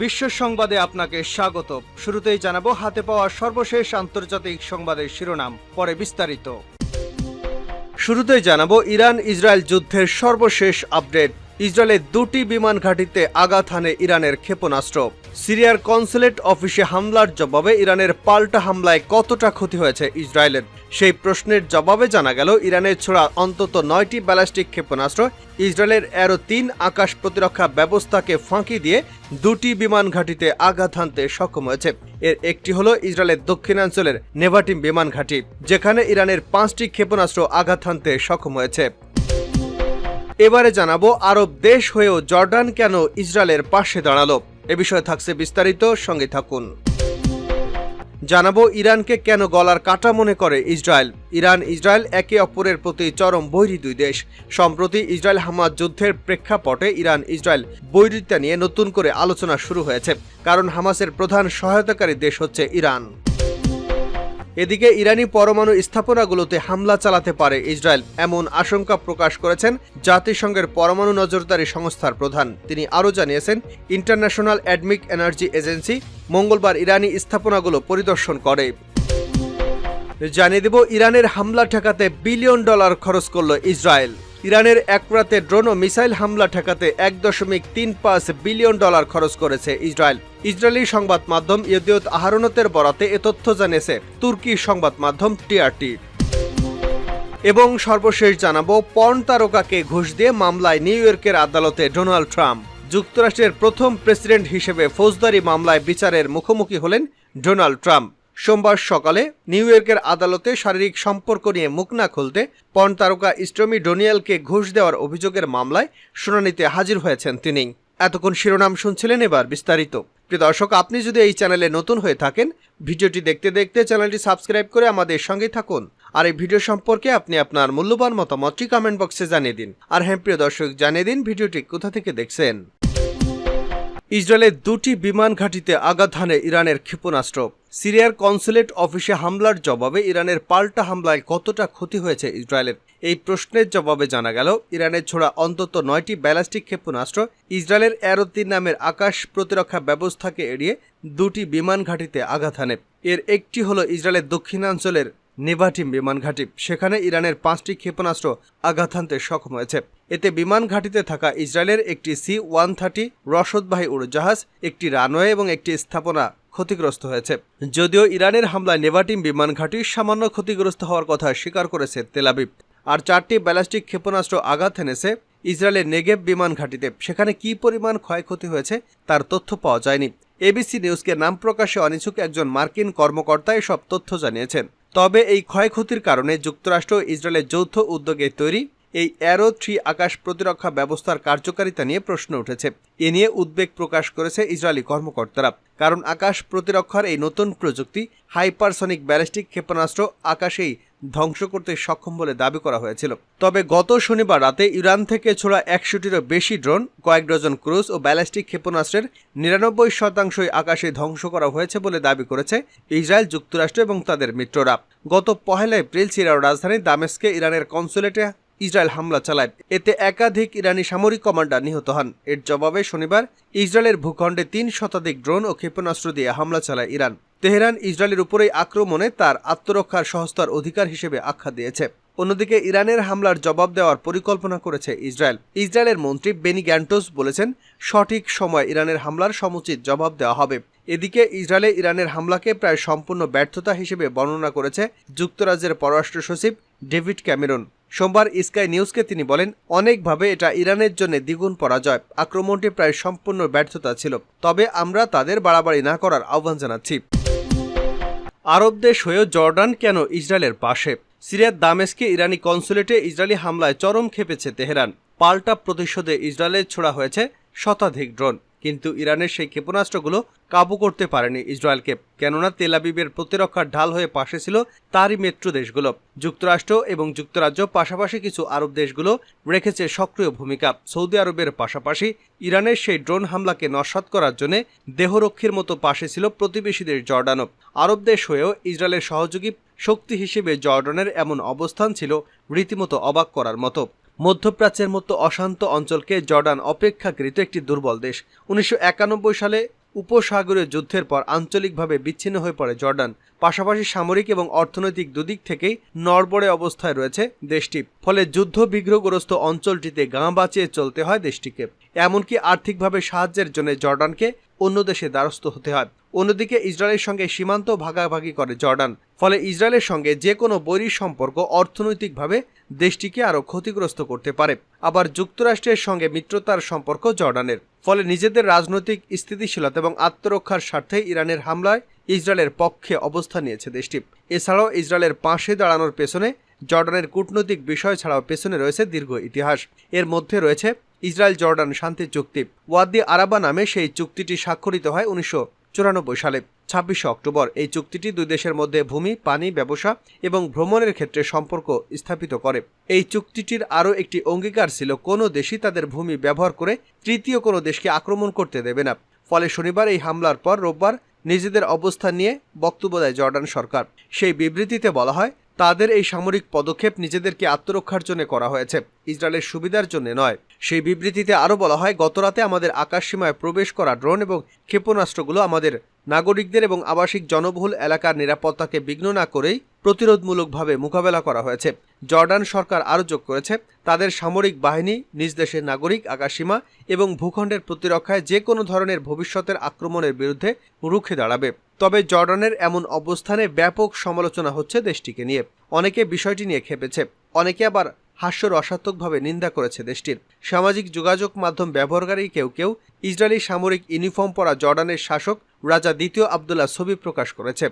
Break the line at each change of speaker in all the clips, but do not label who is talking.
বিশ্ব সংবাদে আপনাকে স্বাগত। শুরুতেই জানাবো হাতে পাওয়া সর্বশেষ আন্তর্জাতিক সংবাদের শিরোনাম, পরে বিস্তারিত। শুরুতেই জানাবো ইরান ইসরায়েল যুদ্ধের সর্বশেষ আপডেট। ইসরায়েলের দুটি বিমান ঘাঁটিতে আঘাত হানে ইরানের ক্ষেপণাস্ত্র। সিরিয়ার কনসুলেট অফিসে হামলার জবাবে ইরানের পাল্টা হামলায় কতটা ক্ষতি হয়েছে ইসরায়েলের, সেই প্রশ্নের জবাবে জানা গেল ইরানের ছোড়া অন্তত 9টি ব্যালিস্টিক ক্ষেপণাস্ত্র ইসরায়েলের অ্যারো-3 আকাশ প্রতিরক্ষা ব্যবস্থাকে ফাঁকি দিয়ে দুটি বিমান ঘাঁটিতে আঘাত হানতে সক্ষম হয়েছে। এর একটি হলো ইসরায়েলের দক্ষিণাঞ্চলের নেভাটিম বিমান ঘাঁটি, যেখানে ইরানের 5টি ক্ষেপণাস্ত্র আঘাত হানতে সক্ষম হয়েছে। এবারে জানাবো আরব দেশ হয়েও জর্ডান কেন ইসরায়েলের পাশে দাঁড়ালো। এ বিষয়ে থাকছে বিস্তারিত, সঙ্গে থাকুন। জানাবো ইরানকে কেন গলার কাটা মনে করে ইসরায়েল। ইসরায়েল একে অপরের প্রতি চরম বৈরী দুই দেশ। সম্প্রতি ইসরায়েল হামাস যুদ্ধের প্রেক্ষাপটে ইসরায়েল বৈরিতা নিয়ে নতুন করে আলোচনা শুরু হয়েছে, কারণ হামাসের প্রধান সহায়তাকারী দেশ হচ্ছে ইরান। এদিকে ইরানি পরমাণু স্থাপনাগুলোতে হামলা চালাতে পারে ইসরায়েল, এমন আশঙ্কা প্রকাশ করেছেন জাতিসংঘের পরমাণু নজরদারি সংস্থার প্রধান। তিনি আরও জানিয়েছেন, ইন্টারন্যাশনাল অ্যাটমিক এনার্জি এজেন্সি মঙ্গলবার ইরানি স্থাপনাগুলো পরিদর্শন করে। জানিয়ে দেব, ইরানের হামলা ঠেকাতে বিলিয়ন ডলার খরচ করল ইসরায়েল। ইরানের এক রাতে ড্রোন ও মিসাইল হামলা ঠেকাতে 1.35 বিলিয়ন ডলার খরচ করেছে ইসরায়েল। ইসরায়েলি সংবাদ মাধ্যম ইয়েদিওত আহারোনতের বরাতে এ তথ্য জানিয়েছে তুর্কি সংবাদ মাধ্যম টিআরটি। এবং সর্বশেষ জানাবো, পর্ন তারকাকে ঘুষ দিয়ে মামলায় নিউ ইয়র্কের আদালতে ডোনাল্ড ট্রাম্প। যুক্তরাষ্ট্রের প্রথম প্রেসিডেন্ট হিসেবে ফৌজদারি মামলায় বিচারের মুখোমুখি হলেন ডোনাল্ড ট্রাম্প। সোমবার সকালে নিউ ইয়র্কের আদালতে শারীরিক সম্পর্ক নিয়ে মুখ না খুলতে পর্ন তারকা স্টর্মি ড্যানিয়েলকে ঘুষ দেওয়ার অভিযোগের মামলায় শুনানিতে হাজির হয়েছেন তিনি। এতক্ষণ শিরোনাম শুনছিলেন, এবার বিস্তারিত। প্রিয় দর্শক, আপনি যদি এই চ্যানেলে নতুন হয়ে থাকেন, ভিডিওটি দেখতে দেখতে চ্যানেলটি সাবস্ক্রাইব করে আমাদের সঙ্গেই থাকুন। আর এই ভিডিও সম্পর্কে আপনি আপনার মূল্যবান মতামতটি কমেন্ট বক্সে জানিয়ে দিন। আর হ্যাঁ প্রিয় দর্শক, জানিয়ে দিন ভিডিওটি কোথা থেকে দেখছেন। ইসরায়েলের দুটি বিমান ঘাঁটিতে আঘাত হানে ইরানের ক্ষেপণাস্ত্র। সিরিয়ার কনসুলেট অফিসে হামলার জবাবে ইরানের পাল্টা হামলায় কতটা ক্ষতি হয়েছে ইসরায়েলের, এই প্রশ্নের জবাবে জানা গেল ইরানের ছোড়া অন্তত 9টি ব্যালিস্টিক ক্ষেপণাস্ত্র ইসরায়েলের অ্যারো-3 নামের আকাশ প্রতিরক্ষা ব্যবস্থাকে এড়িয়ে দুটি বিমান ঘাঁটিতে আঘাত হানে। এর একটি হলো ইসরায়েলের দক্ষিণাঞ্চলের নেভাটিম বিমান ঘাঁটি, সেখানে ইরানের 5টি ক্ষেপণাস্ত্র আঘাত হানতে সক্ষম হয়েছে। এতে বিমান ঘাঁটিতে থাকা ইসরায়েলের একটি C-130 রসদবাহী উড়োজাহাজ, একটি রানওয়ে এবং একটি স্থাপনা ক্ষতিগ্রস্ত হয়েছে। যদিও ইরানের হামলায় নেভাটিম বিমান ঘাঁটি সামান্য ক্ষতিগ্রস্ত হওয়ার কথা স্বীকার করেছে তেল আবিব। আর 4টি ব্যালিস্টিক ক্ষেপণাস্ত্র আঘাত হেনেছে ইসরায়েলের নেগেভ বিমান ঘাঁটিতে। সেখানে কী পরিমাণ ক্ষয়ক্ষতি হয়েছে তার তথ্য পাওয়া যায়নি। এবিসি নিউজকে নাম প্রকাশে অনিচ্ছুক একজন মার্কিন কর্মকর্তা এসব তথ্য জানিয়েছেন। তবে এই ক্ষয়ক্ষতির কারণে যুক্তরাষ্ট্র ও ইসরায়েলের যৌথ উদ্যোগে তৈরি এই অ্যারো-3 আকাশ প্রতিরক্ষা ব্যবস্থার কার্যকারিতা নিয়ে প্রশ্ন উঠেছে। এ নিয়ে উদ্বেগ প্রকাশ করেছে ইসরায়েলি কর্মকর্তারা, কারণ আকাশ প্রতিরক্ষার এই নতুন প্রযুক্তি হাইপারসনিক ব্যালিস্টিক ক্ষেপণাস্ত্র আকাশেই ধ্বংস করতে সক্ষম বলে দাবি করা হয়েছিল। তবে গত শনিবার রাতে ইরান থেকে ছোড়া 100টিরও বেশি ড্রোন, কয়েক ডজন ক্রুজ ও ব্যালিস্টিক ক্ষেপণাস্ত্রের 99%ই আকাশে ধ্বংস করা হয়েছে বলে দাবি করেছে ইসরায়েল, যুক্তরাষ্ট্র এবং তাদের মিত্ররা। গত 1 এপ্রিল সিরিয়ার রাজধানী দামেস্কে ইরানের কনসুলেটে ইসরায়েল হামলা চালায়। এতে একাধিক ইরানি সামরিক কমান্ডার নিহত হন। এর জবাবে শনিবার ইসরায়েলের ভূখণ্ডে 3 শতাধিক ড্রোন ও ক্ষেপণাস্ত্র দিয়ে হামলা চালায় ইরান। তেহরান ইসরায়েলের উপরেই আক্রমণে তার আত্মরক্ষার সহস্তার অধিকার হিসেবে আখ্যা দিয়েছে। অন্যদিকে ইরানের হামলার জবাব দেওয়ার পরিকল্পনা করেছে ইসরায়েল। ইসরায়েলের মন্ত্রী বেনি গ্যান্টোস বলেছেন, সঠিক সময় ইরানের হামলার সমুচিত জবাব দেওয়া হবে। এদিকে ইসরায়েলে ইরানের হামলাকে প্রায় সম্পূর্ণ ব্যর্থতা হিসেবে বর্ণনা করেছে যুক্তরাজ্যের পররাষ্ট্র সচিব ডেভিড ক্যামেরন। সোমবার স্কাই নিউজকে তিনি বলেন, অনেকভাবে এটা ইরানের জন্য দ্বিগুণ পরাজয়। আক্রমণটি প্রায় সম্পূর্ণ ব্যর্থতা ছিল, তবে আমরা তাদের বাড়াবাড়ি না করার আহ্বান জানাচ্ছি। আরব দেশ হয়েও জর্ডান কেন ইসরায়েলের পাশে। সিরিয়ার দামেস্কে ইরানি কনসুলেটে ইসরায়েলি হামলায় চরম ক্ষেপেছে তেহরান। পাল্টা প্রতিশোধে ইসরায়েলে ছোড়া হয়েছে শতাধিক ড্রোন, কিন্তু ইরানের সেই ক্ষেপণাস্ত্রগুলো কাবু করতে পারেনি ইসরায়েলকে, কেননা তেল আবিবের প্রতিরক্ষার ঢাল হয়ে পাশে ছিল তারই মিত্র দেশগুলো। যুক্তরাষ্ট্র এবং যুক্তরাজ্য পাশাপাশি কিছু আরব দেশগুলো রেখেছে সক্রিয় ভূমিকা। সৌদি আরবের পাশাপাশি ইরানের সেই ড্রোন হামলাকে নস্যাৎ করার জন্য দেহরক্ষীর মতো পাশে ছিল প্রতিবেশীদের জর্ডানও। আরব দেশ হয়েও ইসরায়েলের সহযোগী শক্তি হিসেবে জর্ডানের এমন অবস্থান ছিল রীতিমতো অবাক করার মতো। মধ্যপ্রাচ্যের মতো অশান্ত অঞ্চলকে জর্ডান অপেক্ষাকৃত একটি দুর্বল দেশ। 1991 সালে উপসাগরীয় যুদ্ধের পর আঞ্চলিকভাবে বিচ্ছিন্ন হয়ে পড়ে জর্ডান। পাশাপাশি সামরিক এবং অর্থনৈতিক দুদিক থেকেই নড়বড়ে অবস্থায় রয়েছে দেশটি। ফলে যুদ্ধ বিগ্রহগ্রস্ত অঞ্চলটিতে গা বাঁচিয়ে চলতে হয় দেশটিকে। এমনকি আর্থিকভাবে সাহায্যের জন্য জর্ডানকে অন্য দেশে দ্বারস্থ হতে হয়। অন্যদিকে ইসরায়েলের সঙ্গে সীমান্ত ভাগাভাগি করে জর্ডান। ফলে ইসরায়েলের সঙ্গে যে কোনো বৈরী সম্পর্ক অর্থনৈতিকভাবে দেশটিকে আরও ক্ষতিগ্রস্ত করতে পারে। আবার যুক্তরাষ্ট্রের সঙ্গে মিত্রতার সম্পর্ক জর্ডানের। ফলে নিজেদের রাজনৈতিক স্থিতিশীলতা এবং আত্মরক্ষার স্বার্থে ইরানের হামলায় ইসরায়েলের পক্ষে অবস্থান নিয়েছে দেশটি। এছাড়াও ইসরায়েলের পাশে দাঁড়ানোর পেছনে জর্ডানের কূটনৈতিক বিষয় ছাড়াও পেছনে রয়েছে দীর্ঘ ইতিহাস। এর মধ্যে রয়েছে ইসরায়েল জর্ডান শান্তি চুক্তি। ওয়াদি আরাবা নামে সেই চুক্তিটি স্বাক্ষরিত হয় 1994 সালে 26 অক্টোবর। এই চুক্তিটি দুই দেশের মধ্যে ভূমি, পানি, ব্যবসা এবং ভ্রমণের ক্ষেত্রে সম্পর্ক স্থাপিত করে। এই চুক্তিটির আরও একটি অঙ্গীকার ছিল কোনো দেশই তাদের ভূমি ব্যবহার করে তৃতীয় কোনো দেশকে আক্রমণ করতে দেবে না। ফলে শনিবার এই হামলার পর রোববার নিজেদের অবস্থান নিয়ে বক্তব্য দেয় জর্ডান সরকার। সেই বিবৃতিতে বলা হয়, তাদের এই সামরিক পদক্ষেপ নিজেদেরকে আত্মরক্ষার জন্য করা হয়েছে, ইসরায়েলের সুবিধার জন্য নয়। সেই বিবৃতিতে আরও বলা হয়, গতরাতে আমাদের আকাশসীমায় প্রবেশ করা ড্রোন এবং ক্ষেপণাস্ত্রগুলো আমাদের নাগরিকদের এবং আবাসিক জনবহুল এলাকার নিরাপত্তাকে বিঘ্ন না করেই প্রতিরোধমূলকভাবে মোকাবেলা করা হয়েছে। জর্ডান সরকার আরও যোগ করেছে, তাদের সামরিক বাহিনী নিজ দেশের নাগরিক, আকাশসীমা এবং ভূখণ্ডের প্রতিরক্ষায় যে কোনো ধরনের ভবিষ্যতের আক্রমণের বিরুদ্ধে রুখে দাঁড়াবে। তবে জর্ডানের এমন অবস্থানে ব্যাপক সমালোচনা হচ্ছে দেশটিকে নিয়ে। অনেকে বিষয়টি নিয়ে খেপেছে, অনেকে আবার হাস্যরসাত্মকভাবে নিন্দা করেছে দেশটির। সামাজিক যোগাযোগ মাধ্যম ব্যবহারকারী কেউ কেউ ইসরায়েলি সামরিক ইউনিফর্ম পরা জর্ডানের শাসক রাজা দ্বিতীয় আবদুল্লাহ ছবি প্রকাশ করেছে।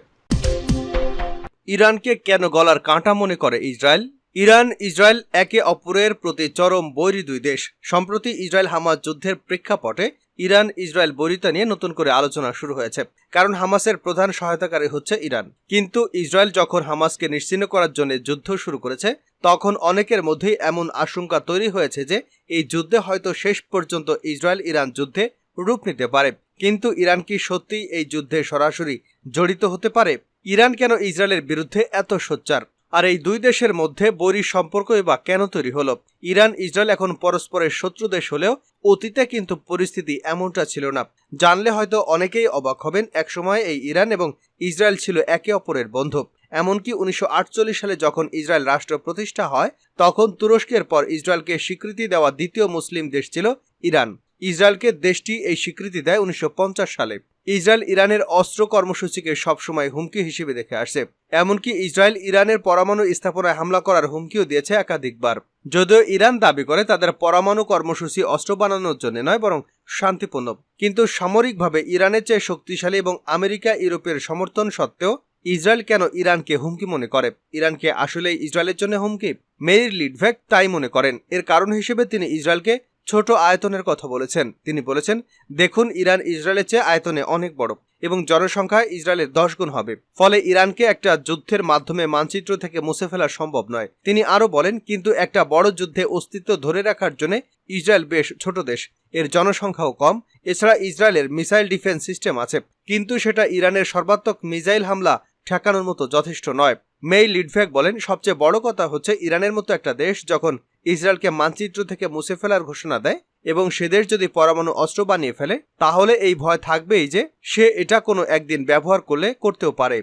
ইরানকে কেন গলার কাঁটা মনে করে ইসরায়েল? ইরান ইসরায়েল একে অপরের প্রতি চরম বৈরী দুই দেশ। সম্প্রতি ইসরায়েল হামাস যুদ্ধের প্রেক্ষাপটে ইরান ইসরায়েল বৈরিতা নিয়ে নতুন করে আলোচনা শুরু হয়েছে, কারণ হামাসের প্রধান সহায়তাকারী হচ্ছে ইরান। কিন্তু ইসরায়েল যখন হামাসকে নিশ্চিহ্ন করার জন্য যুদ্ধ শুরু করেছে, তখন অনেকের মধ্যেই এমন আশঙ্কা তৈরি হয়েছে যে এই যুদ্ধে হয়তো শেষ পর্যন্ত ইসরায়েল ইরান যুদ্ধে রূপ নিতে পারে। কিন্তু ইরান কি সত্যিই এই যুদ্ধে সরাসরি জড়িত হতে পারে? ইরান কেন ইসরায়েলের বিরুদ্ধে এত সোচ্চার? আর এই দুই দেশের মধ্যে বৈরী সম্পর্কই বা কেন তৈরি হলো? ইরান ইসরায়েল এখন পরস্পরের শত্রু দেশ হলেও অতীতে কিন্তু পরিস্থিতি এমনটা ছিল না। জানলে হয়তো অনেকেই অবাক হবেন, একসময় এই ইরান এবং ইসরায়েল ছিল একে অপরের বন্ধু। এমনকি 1948 সালে যখন ইসরায়েল রাষ্ট্র প্রতিষ্ঠা হয়, তখন তুরস্কের পর ইসরায়েলকে স্বীকৃতি দেওয়া দ্বিতীয় মুসলিম দেশ ছিল ইরান। ইসরায়েলকে দেশটি এই স্বীকৃতি দেয় 1950 সালে। ইসরায়েল ইরানের অস্ত্র কর্মসূচিকে সবসময় হুমকি হিসেবে দেখে আসছে। এমনকি ইসরায়েল ইরানের পরমাণু স্থাপনায় হামলা করার হুমকিও দিয়েছে একাধিকবার। যদিও ইরান দাবি করে তাদের পরমাণু কর্মসূচি অস্ত্র বানানোর জন্য নয়, বরং শান্তিপূর্ণ। কিন্তু সামরিকভাবে ইরানের চেয়ে শক্তিশালী এবং আমেরিকা ইউরোপের সমর্থন সত্ত্বেও ইসরায়েল কেন ইরানকে হুমকি মনে করে? ইরানকে আসলে ইসরায়েলের জন্য হুমকি? মেইর লিডভেক তাই মনে করেন। এর কারণ হিসেবে তিনি ইসরায়েলকে ছোট আয়তনের কথা বলেছেন। তিনি বলেছেন, দেখুন, ইরান ইসরায়েলের চেয়ে আয়তনে অনেক বড় এবং জনসংখ্যায় ইসরায়েলের 10 গুণ হবে। ফলে ইরানকে একটা যুদ্ধের মাধ্যমে মানচিত্র থেকে মুছে ফেলা সম্ভব নয়। তিনি আরও বলেন, কিন্তু একটা বড় যুদ্ধে অস্তিত্ব ধরে রাখার জন্য ইসরায়েল বেশ ছোট দেশ, এর জনসংখ্যাও কম। এছাড়া ইসরায়েলের মিসাইল ডিফেন্স সিস্টেম আছে, কিন্তু সেটা ইরানের সর্বাত্মক মিসাইল হামলা ঠেকানোর মতো যথেষ্ট নয়। মেইর লিডভেক বলেন, সবচেয়ে বড় কথা হচ্ছে ইরানের মতো একটা দেশ যখন ইসরায়েলকে মানচিত্র থেকে মুছে ফেলার ঘোষণা দেয় এবং সে দেশ যদি পরমাণু অস্ত্র বানিয়ে ফেলে, তাহলে এই ভয় থাকবেই যে সে এটা কোনো একদিন ব্যবহার করতেও পারে।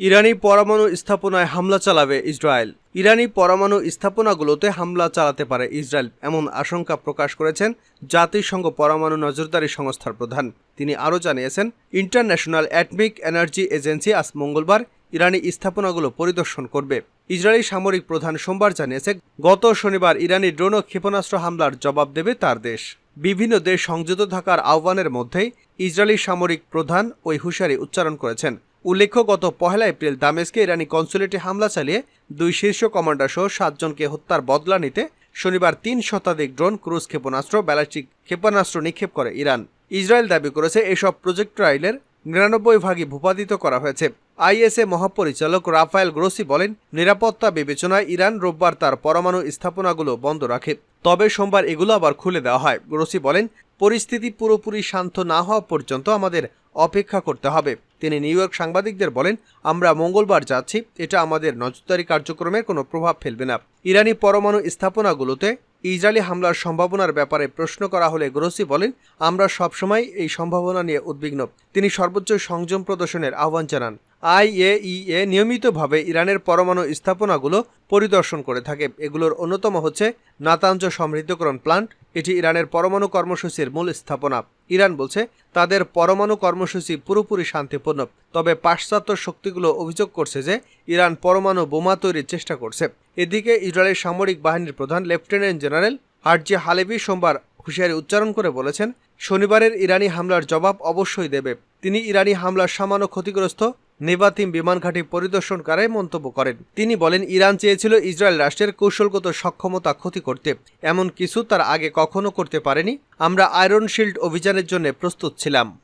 ইরানি পরমাণু স্থাপনায় হামলা চালাবে ইসরায়েল। ইরানি পরমাণু স্থাপনাগুলোতে হামলা চালাতে পারে ইসরায়েল, এমন আশঙ্কা প্রকাশ করেছেন জাতিসংঘ পরমাণু নজরদারি সংস্থার প্রধান। তিনি আরও জানিয়েছেন, ইন্টারন্যাশনাল অ্যাটমিক এনার্জি এজেন্সি আজ মঙ্গলবার ইরানি স্থাপনাগুলো পরিদর্শন করবে। ইসরায়েলি সামরিক প্রধান সোমবার জানিয়েছে, গত শনিবার ইরানি ড্রোন ও ক্ষেপণাস্ত্র হামলার জবাব দেবে তার দেশ। বিভিন্ন দেশ সংযত থাকার আহ্বানের মধ্যেই ইসরায়েলি সামরিক প্রধান ওই হুঁশিয়ারি উচ্চারণ করেছেন। উল্লেখ্য, গত 1 এপ্রিল দামেস্কে ইরানি কনসুলেটে হামলা চালিয়ে 2 শীর্ষ কমান্ডার সহ 7 জনকে হত্যার বদলা নিতে শনিবার 3 শতাধিক ড্রোন, ক্রুজ ক্ষেপণাস্ত্র, ব্যালিস্টিক ক্ষেপণাস্ত্র নিক্ষেপ করে ইরান। ইসরায়েল দাবি করেছে এসব প্রজেক্টাইলের 99 ভাগই ভূপাতিত করা হয়েছে। আইএসএ মহাপরিচালক রাফায়েল গ্রোসি বলেন, নিরাপত্তা বিবেচনায় ইরান রোববার তার পরমাণু স্থাপনাগুলো বন্ধ রাখে, তবে সোমবার এগুলো আবার খুলে দেওয়া হয়। গ্রোসি বলেন, পরিস্থিতি পুরোপুরি শান্ত না হওয়া পর্যন্ত আমাদের অপেক্ষা করতে হবে। তিনি নিউ ইয়র্ক সাংবাদিকদের বলেন, আমরা মঙ্গলবার যাচ্ছি, এটা আমাদের নজরদারি কার্যক্রমের কোনো প্রভাব ফেলবে না। ইরানি পরমাণু স্থাপনাগুলোতে ইসরায়েলি হামলার সম্ভাবনার ব্যাপারে প্রশ্ন করা হলে গ্রোসি বলেন, আমরা সবসময় এই সম্ভাবনা নিয়ে উদ্বিগ্ন। তিনি সর্বোচ্চ সংযম প্রদর্শনের আহ্বান জানান। IAEA নিয়মিতভাবে ইরানের পরমাণু স্থাপনাগুলো পরিদর্শন করে থাকে। এগুলোর অন্যতম হচ্ছে নাতাঞ্জ সমৃদ্ধকরণ প্লান্ট। এটি ইরানের পরমাণু কর্মসূচির মূল স্থাপনা। ইরান বলছে তাদের পরমাণু কর্মসূচি পুরোপুরি শান্তিপূর্ণ। তবে পাশ্চাত্য শক্তিগুলো অভিযোগ করছে যে ইরান পরমাণু বোমা তৈরির চেষ্টা করছে। এদিকে ইসরায়েলের সামরিক বাহিনীর প্রধান লেফটেন্যান্ট জেনারেল হার্জি হালেভি সোমবার হুঁশিয়ারি উচ্চারণ করে বলেছেন, শনিবারের ইরানি হামলার জবাব অবশ্যই দেবে। তিনি ইরানি হামলার সামান্য ক্ষতিগ্রস্ত নেভাতিম বিমান ঘাঁটি পরিদর্শনকারে মন্তব্য করেন। তিনি বলেন, ইরান চেয়েছিল ইসরায়েল রাষ্ট্রের কৌশলগত সক্ষমতা ক্ষতি করতে। এমন কিছু তার আগে কখনো করতে পারেনি। আমরা আয়রন শিল্ড অভিযানের জন্য প্রস্তুত ছিলাম।